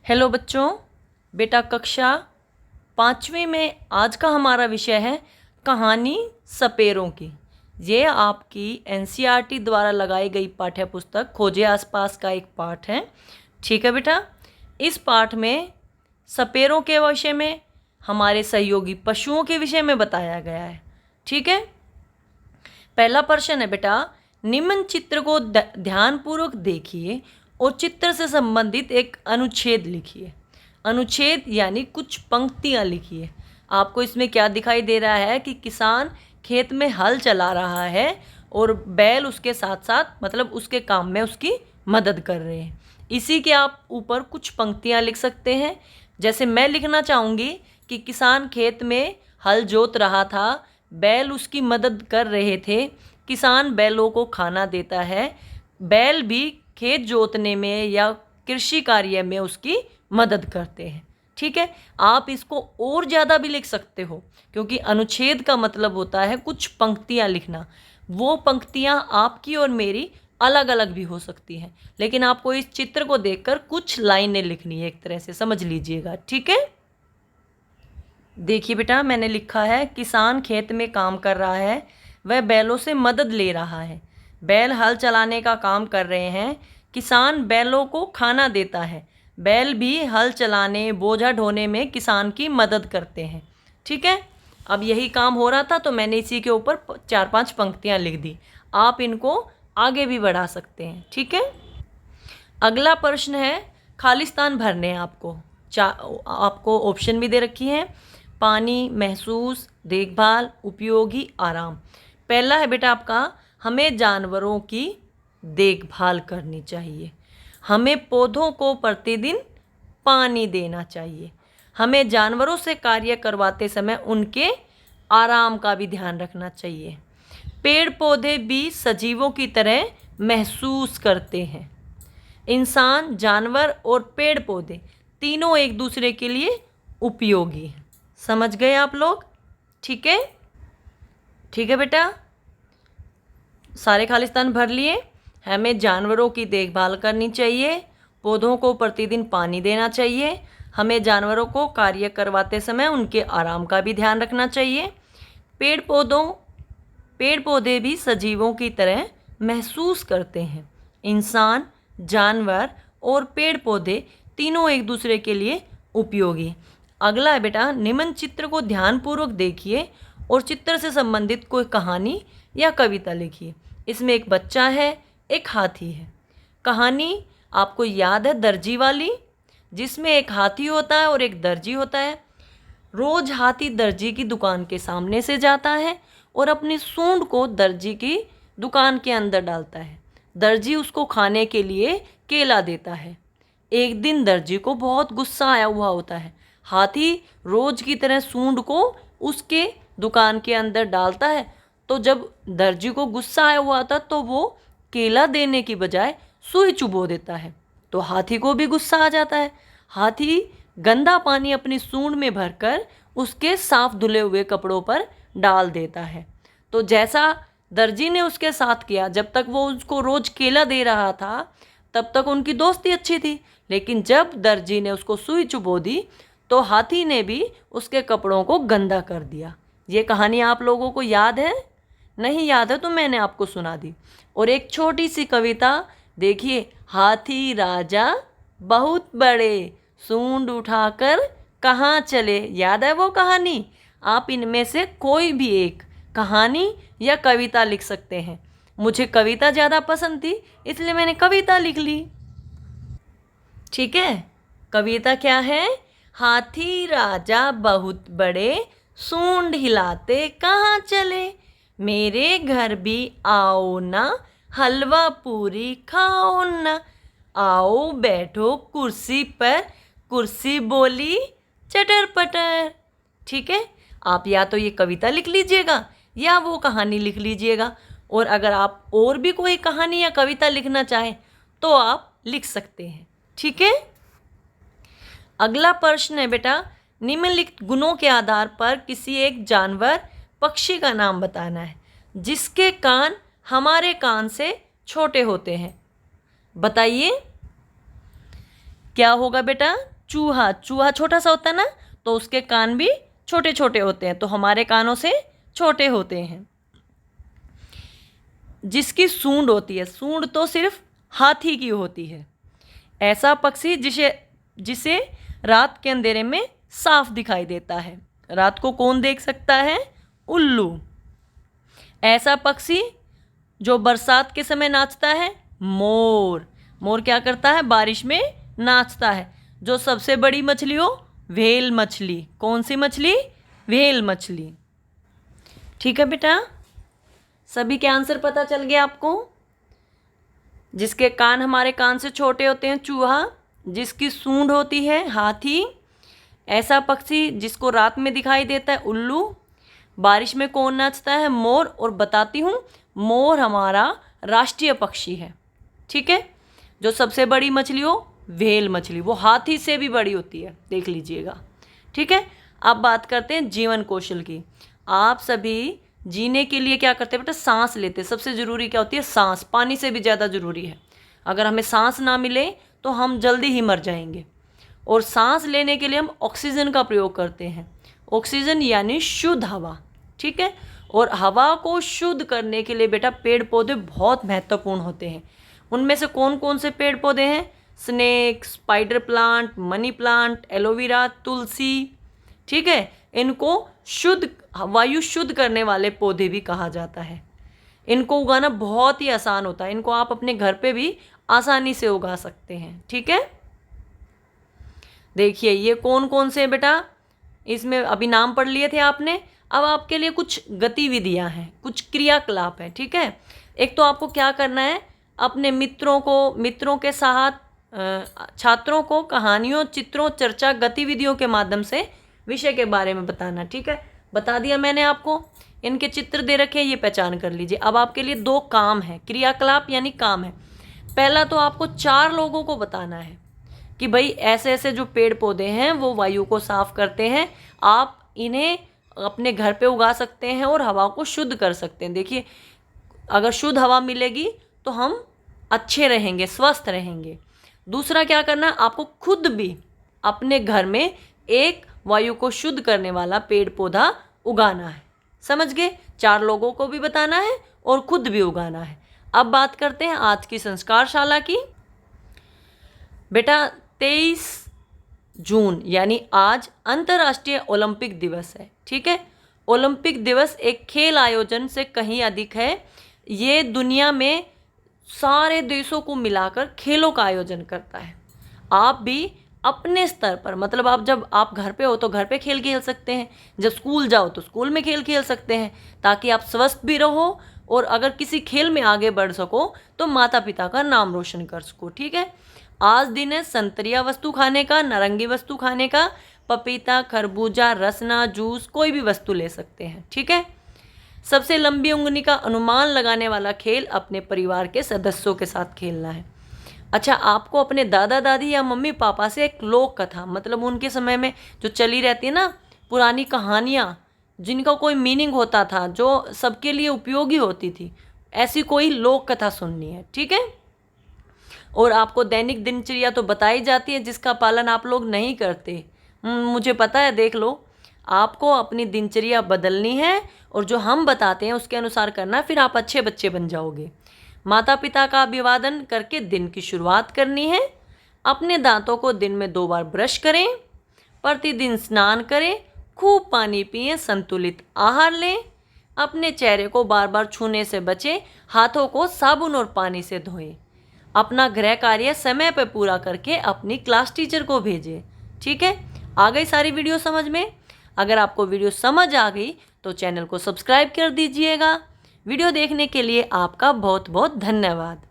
Hello बच्चों, बेटा कक्षा 5वीं में आज का हमारा विषय है कहानी सपेरों की। ये आपकी एनसीईआरटी द्वारा लगाई गई पाठ्य पुस्तक खोजे आसपास का एक पाठ है। ठीक है बेटा, इस पाठ में सपेरों के विषय में, हमारे सहयोगी पशुओं के विषय में बताया गया है। ठीक है, पहला प्रश्न है बेटा, निम्न चित्र को ध्यानपूर्वक देखिए और चित्र से संबंधित एक अनुच्छेद लिखिए। अनुच्छेद यानी कुछ पंक्तियाँ लिखिए। आपको इसमें क्या दिखाई दे रहा है कि किसान खेत में हल चला रहा है और बैल उसके साथ साथ मतलब उसके काम में उसकी मदद कर रहे हैं। इसी के आप ऊपर कुछ पंक्तियाँ लिख सकते हैं। जैसे मैं लिखना चाहूँगी कि किसान खेत में हल जोत रहा था, बैल उसकी मदद कर रहे थे, किसान बैलों को खाना देता है, बैल भी खेत जोतने में या कृषि कार्य में उसकी मदद करते हैं। ठीक है, आप इसको और ज़्यादा भी लिख सकते हो, क्योंकि अनुच्छेद का मतलब होता है कुछ पंक्तियाँ लिखना। वो पंक्तियाँ आपकी और मेरी अलग अलग भी हो सकती हैं, लेकिन आपको इस चित्र को देखकर कुछ लाइनें लिखनी है, एक तरह से समझ लीजिएगा। ठीक है, देखिए बेटा, मैंने लिखा है किसान खेत में काम कर रहा है, वह बैलों से मदद ले रहा है, बैल हल चलाने का काम कर रहे हैं, किसान बैलों को खाना देता है, बैल भी हल चलाने बोझा ढोने में किसान की मदद करते हैं। ठीक है, अब यही काम हो रहा था तो मैंने इसी के ऊपर 4-5 पंक्तियाँ लिख दी। आप इनको आगे भी बढ़ा सकते हैं। ठीक है, अगला प्रश्न है, खाली स्थान भरने हैं आपको। आपको ऑप्शन भी दे रखी हैं, पानी, महसूस, देखभाल, उपयोगी, आराम। पहला है बेटा आपका, हमें जानवरों की देखभाल करनी चाहिए, हमें पौधों को प्रतिदिन पानी देना चाहिए, हमें जानवरों से कार्य करवाते समय उनके आराम का भी ध्यान रखना चाहिए। पेड़ पौधे भी सजीवों की तरह महसूस करते हैं। इंसान, जानवर और पेड़ पौधे तीनों एक दूसरे के लिए उपयोगी हैं। समझ गए आप लोग? ठीक है, ठीक है बेटा, सारे खालिस्तान भर लिए। हमें जानवरों की देखभाल करनी चाहिए, पौधों को प्रतिदिन पानी देना चाहिए, हमें जानवरों को कार्य करवाते समय उनके आराम का भी ध्यान रखना चाहिए। पेड़ पौधे भी सजीवों की तरह महसूस करते हैं। इंसान, जानवर और पेड़ पौधे तीनों एक दूसरे के लिए उपयोगी। अगला है बेटा, निम्न चित्र को ध्यानपूर्वक देखिए और चित्र से संबंधित कोई कहानी या कविता लिखिए। इसमें एक बच्चा है, एक हाथी है। कहानी आपको याद है दर्जी वाली, जिसमें एक हाथी होता है और एक दर्जी होता है। रोज हाथी दर्जी की दुकान के सामने से जाता है और अपनी सूंड को दर्जी की दुकान के अंदर डालता है। दर्जी उसको खाने के लिए केला देता है। एक दिन दर्जी को बहुत गुस्सा आया हुआ होता है। हाथी रोज की तरह सूंड को उसके दुकान के अंदर डालता है, तो जब दर्जी को गुस्सा आया हुआ था तो वो केला देने की बजाय सुई चुबो देता है, तो हाथी को भी गुस्सा आ जाता है। हाथी गंदा पानी अपनी सूंड में भरकर उसके साफ धुले हुए कपड़ों पर डाल देता है। तो जैसा दर्जी ने उसके साथ किया, जब तक वो उसको रोज केला दे रहा था तब तक उनकी दोस्ती अच्छी थी, लेकिन जब दर्जी ने उसको सुई चुबो दी तो हाथी ने भी उसके कपड़ों को गंदा कर दिया। ये कहानी आप लोगों को याद है? नहीं याद है तो मैंने आपको सुना दी। और एक छोटी सी कविता देखिए, हाथी राजा बहुत बड़े, सूंड उठाकर कहाँ चले। याद है वो कहानी? आप इनमें से कोई भी एक कहानी या कविता लिख सकते हैं। मुझे कविता ज़्यादा पसंद थी इसलिए मैंने कविता लिख ली। ठीक है, कविता क्या है? हाथी राजा बहुत बड़े, सूंड हिलाते कहाँ चले, मेरे घर भी आओ ना, हलवा पूरी खाओ ना, आओ बैठो कुर्सी पर, कुर्सी बोली चटर पटर। ठीक है, आप या तो ये कविता लिख लीजिएगा या वो कहानी लिख लीजिएगा, और अगर आप और भी कोई कहानी या कविता लिखना चाहें तो आप लिख सकते हैं। ठीक है, अगला प्रश्न है बेटा, निम्नलिखित गुणों के आधार पर किसी एक जानवर, पक्षी का नाम बताना है जिसके कान हमारे कान से छोटे होते हैं। बताइए। क्या होगा बेटा? चूहा। चूहा छोटा सा होता है ना, तो उसके कान भी छोटे छोटे होते हैं, तो हमारे कानों से छोटे होते हैं। जिसकी सूंड होती है, सूंड तो सिर्फ हाथी की होती है। ऐसा पक्षी जिसे जिसे रात के अंधेरे में साफ दिखाई देता है। रात को कौन देख सकता है? उल्लू। ऐसा पक्षी जो बरसात के समय नाचता है? मोर। मोर क्या करता है? बारिश में नाचता है। जो सबसे बड़ी मछली हो? व्हेल मछली। कौन सी मछली? व्हेल मछली। ठीक है बेटा, सभी के आंसर पता चल गया आपको? जिसके कान हमारे कान से छोटे होते हैं, चूहा। जिसकी सूंड होती है, हाथी। ऐसा पक्षी जिसको रात में दिखाई देता है, उल्लू। बारिश में कौन नाचता है? मोर। और बताती हूँ, मोर हमारा राष्ट्रीय पक्षी है। ठीक है। जो सबसे बड़ी मछली हो? व्हेल मछली। वो हाथी से भी बड़ी होती है, देख लीजिएगा। ठीक है। अब बात करते हैं जीवन कौशल की। आप सभी जीने के लिए क्या करते हैं बेटा? सांस लेते हैं। सबसे ज़रूरी क्या होती है? सांस। पानी से भी ज़्यादा ज़रूरी है। अगर हमें सांस ना मिले तो हम जल्दी ही मर जाएंगे। और सांस लेने के लिए हम ऑक्सीजन का प्रयोग करते हैं। ऑक्सीजन यानी शुद्ध हवा। ठीक है। और हवा को शुद्ध करने के लिए बेटा पेड़ पौधे बहुत महत्वपूर्ण होते हैं। उनमें से कौन कौन से पेड़ पौधे हैं? Snake, spider plant, money plant, aloe vera, tulsi. ठीक है। इनको शुद्ध वायु शुद्ध करने वाले पौधे भी कहा जाता है। इनको उगाना बहुत ही आसान होता है। इनको आप अपने घर पे भी आसानी से उगा सकते हैं। ठीक है। देखिए ये कौन कौन से बेटा, इसमें अभी नाम पढ़ लिए थे आपने। अब आपके लिए कुछ गतिविधियां हैं, कुछ क्रियाकलाप हैं। ठीक है। एक तो आपको क्या करना है, अपने मित्रों के साथ छात्रों को कहानियों, चित्रों, चर्चा, गतिविधियों के माध्यम से विषय के बारे में बताना। ठीक है। बता दिया मैंने आपको। इनके चित्र दे रखे हैं, ये पहचान कर लीजिए। अब आपके लिए 2 काम है, क्रियाकलाप यानी काम है। पहला तो आपको 4 लोगों को बताना है कि भाई ऐसे ऐसे जो पेड़ पौधे हैं वो वायु को साफ करते हैं, आप इन्हें अपने घर पे उगा सकते हैं और हवा को शुद्ध कर सकते हैं। देखिए अगर शुद्ध हवा मिलेगी तो हम अच्छे रहेंगे, स्वस्थ रहेंगे। दूसरा क्या करना, आपको खुद भी अपने घर में एक वायु को शुद्ध करने वाला पेड़ पौधा उगाना है। समझ गए? 4 लोगों को भी बताना है और खुद भी उगाना है। अब बात करते हैं आज की संस्कारशाला की। बेटा 23 जून यानी आज अंतर्राष्ट्रीय ओलंपिक दिवस है। ठीक है। ओलंपिक दिवस एक खेल आयोजन से कहीं अधिक है। ये दुनिया में सारे देशों को मिलाकर खेलों का आयोजन करता है। आप भी अपने स्तर पर, मतलब आप जब आप घर पे हो तो घर पे खेल खेल सकते हैं, जब स्कूल जाओ तो स्कूल में खेल खेल सकते हैं, ताकि आप स्वस्थ भी रहो और अगर किसी खेल में आगे बढ़ सको तो माता पिता का नाम रोशन कर सको। ठीक है। आज दिन है संतरिया वस्तु खाने का, नारंगी वस्तु खाने का, पपीता, खरबूजा, रसना, जूस, कोई भी वस्तु ले सकते हैं। ठीक है। सबसे लंबी उंगली का अनुमान लगाने वाला खेल अपने परिवार के सदस्यों के साथ खेलना है। अच्छा, आपको अपने दादा दादी या मम्मी पापा से एक लोक कथा, मतलब उनके समय में जो चली रहती है ना पुरानी कहानियाँ, जिनका कोई मीनिंग होता था, जो सबके लिए उपयोगी होती थी, ऐसी कोई लोक कथा सुननी है। ठीक है। और आपको दैनिक दिनचर्या तो बताई जाती है जिसका पालन आप लोग नहीं करते। मुझे पता है, देख लो। आपको अपनी दिनचर्या बदलनी है और जो हम बताते हैं उसके अनुसार करना, फिर आप अच्छे बच्चे बन जाओगे। माता पिता का अभिवादन करके दिन की शुरुआत करनी है। अपने दांतों को दिन में 2 बार ब्रश करें। प्रतिदिन स्नान करें। खूब पानी पिएं। संतुलित आहार लें। अपने चेहरे को बार बार छूने से बचें। हाथों को साबुन और पानी से धोएं। अपना गृह कार्य समय पर पूरा करके अपनी क्लास टीचर को भेजें। ठीक है। आ गई सारी वीडियो समझ में? अगर आपको वीडियो समझ आ गई तो चैनल को सब्सक्राइब कर दीजिएगा। वीडियो देखने के लिए आपका बहुत बहुत धन्यवाद।